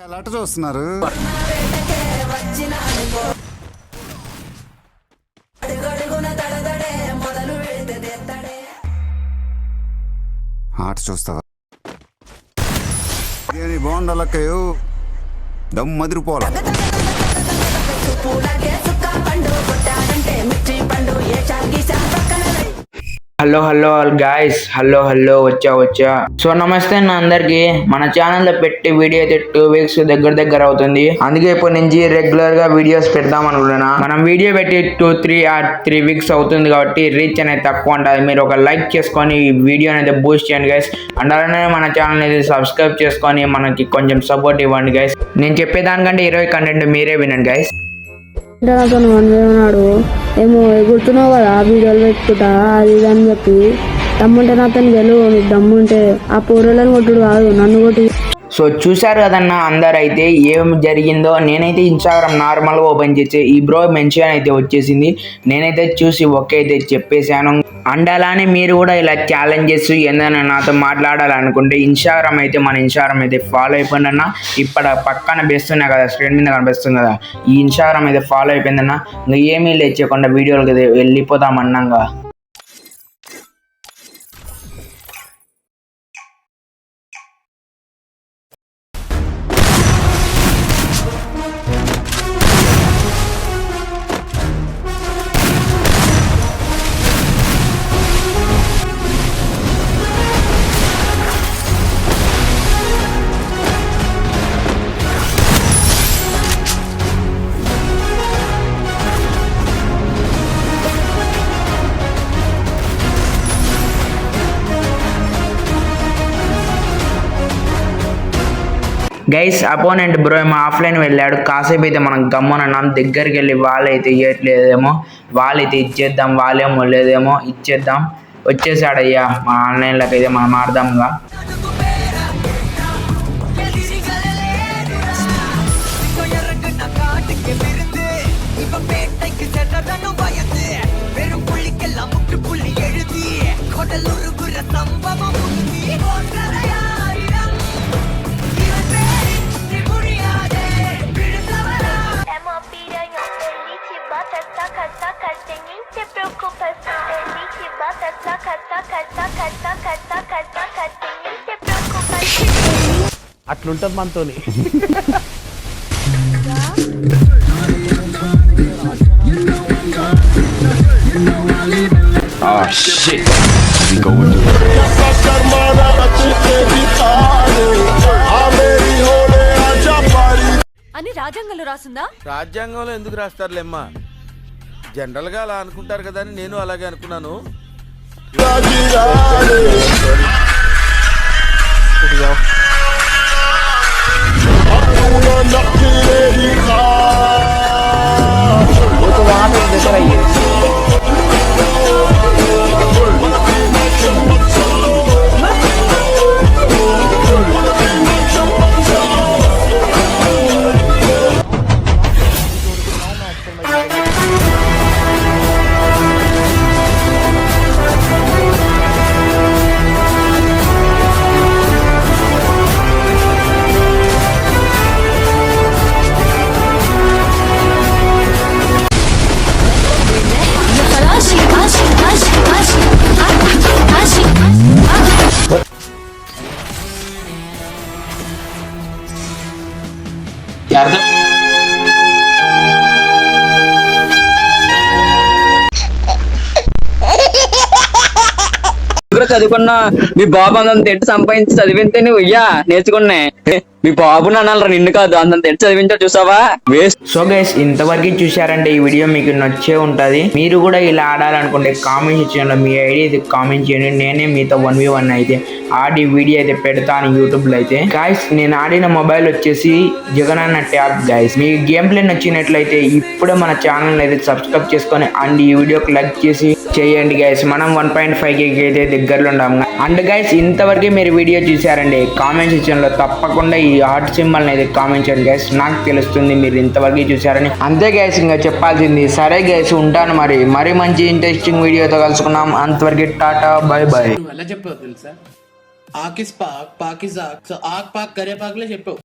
అటు చూస్తున్నారు. ఆట చూస్తావా? బాగుండాలక్కయ్యో, దమ్ మదిరిపోవాలి. హలో హలో గాయస్, హలో వచ్చా. సో నమస్తే అన్న అందరికి. మన ఛానల్ లో పెట్టి వీడియో అయితే 2 weeks దగ్గర అవుతుంది. అందుకే ఇప్పటి నుంచి రెగ్యులర్ గా వీడియోస్ పెడదాం అనుకుంటున్నా. మనం వీడియో పెట్టి 3 weeks అవుతుంది కాబట్టి రీచ్ అనేది తక్కువ ఉంటుంది. మీరు ఒక లైక్ చేసుకొని ఈ వీడియో అనేది బూస్ట్ చేయండి గైస్. అండ్ అలానే మన ఛానల్ అనేది సబ్స్క్రైబ్ చేసుకొని మనకి కొంచెం సపోర్ట్ ఇవ్వండి గైస్. నేను చెప్పేదానికంటే 20 కంటెంట్ మీరే వినండి గైస్. అతను అన్నాడు ఏమో ఎగురుతున్నావు కదా వీడియోలు పెట్టుకుంటా అది ఇది అని చెప్పి, దమ్ముంటే నాతో గెలువు, నీకు దమ్ముంటే ఆ పూరలను కొట్టుడు కాదు నన్ను కొట్టి. సో చూశారు కదన్నా అందరు అయితే ఏం జరిగిందో. నేనైతే ఇన్స్టాగ్రామ్ నార్మల్గా ఓపెన్ చేసి ఈ బ్రో మెన్షన్ అయితే వచ్చేసింది. నేనైతే చూసి ఓకే అయితే చెప్పేశాను. అండ్ అలానే మీరు కూడా ఇలా ఛాలెంజెస్ ఏదైనా నాతో మాట్లాడాలనుకుంటే మన ఇన్స్టాగ్రామ్ అయితే ఫాలో అయిపోయిందన్నా. ఇప్పుడు పక్కన బెస్తున్నా కదా, స్క్రీన్ మీద కనిపిస్తుంది కదా, ఈ ఇన్స్టాగ్రామ్ అయితే ఫాలో అయిపోయిందన్నా. ఇంకా ఏమీ లేచకుండా వీడియోలకి అయితే వెళ్ళిపోతామన్నాగా. గైస్ అపోనెంట్ బ్రో ఏమో ఆఫ్లైన్ వెళ్ళాడు. కాసేపు అయితే మనం గమ్మునన్నాం. దగ్గరికి వెళ్ళి వాళ్ళైతే ఇవ్వట్లేదేమో, వాళ్ళైతే ఇచ్చేద్దాం, వాళ్ళేమో లేదేమో ఇచ్చేద్దాం. వచ్చేసాడయ్యా మా ఆన్లైన్లోకి అయితే మనం ఆడదాంగా. అట్లుంటది మనతోని. అని రాజ్యాంగంలో రాసిందా? రాజ్యాంగంలో ఎందుకు రాస్తారులేమ్మా, జనరల్ గా అలా అనుకుంటారు కదా అని నేను అలాగే అనుకున్నాను. చదువుకున్నా మీ బాబు అంతంత ఎట్టు సంపాదించి చదివితే నువ్వు నేర్చుకున్నా. మీ బాబుని అనాలరా, నిన్ను కాదు. అంతంత ఎట్టు చదివించా చూసావా, వేస్ట్. సో గైస్ ఇంతవరకు చూసారంటే ఈ వీడియో మీకు నచ్చే ఉంటది. మీరు కూడా ఇలా ఆడాలనుకుంటే కామెంట్ సెక్షన్ లో మీ ఐడి అయితే కామెంట్ చేయండి. నేనే మీతో 1v1 అయితే ఆడి వీడియో అయితే పెడతాను యూట్యూబ్ లో అయితే. గైస్ నేను ఆడిన మొబైల్ వచ్చేసి జగనన్న ట్యాబ్. గైస్ మీ గేమ్ ప్లే నచ్చినట్లయితే ఇప్పుడే మన ఛానల్ అయితే సబ్స్క్రైబ్ చేసుకొని అండ్ ఈ వీడియోకి లైక్ చేసి చేయండి గైస్. మనం 1.5K అయితే దగ్గరలో ఉన్నాము. అండ్ గైస్ ఇంతవరకు మీరు వీడియో చూసారండి, కామెంట్ సెక్షన్ లో తప్పకుండా ఈ హార్ట్ సింబల్ అయితే కామెంట్ చేయండి గైస్. నాకు తెలుస్తుంది మీరు ఇంతవరకు చూసారని. అంతే గైస్, ఇంకా చెప్పాల్సింది. సరే గైస్ ఉంటాను, మరి మంచి ఇంట్రెస్టింగ్ వీడియోతో కలుసుకున్నాం. అంతవరకు టాటా బై బై. ఎలా చెప్పావు తెలుసా? ఆకిస్ పాక్ పాకిజాక్, సో ఆక్ పాక్ కరే పాక్లే చెప్పావు.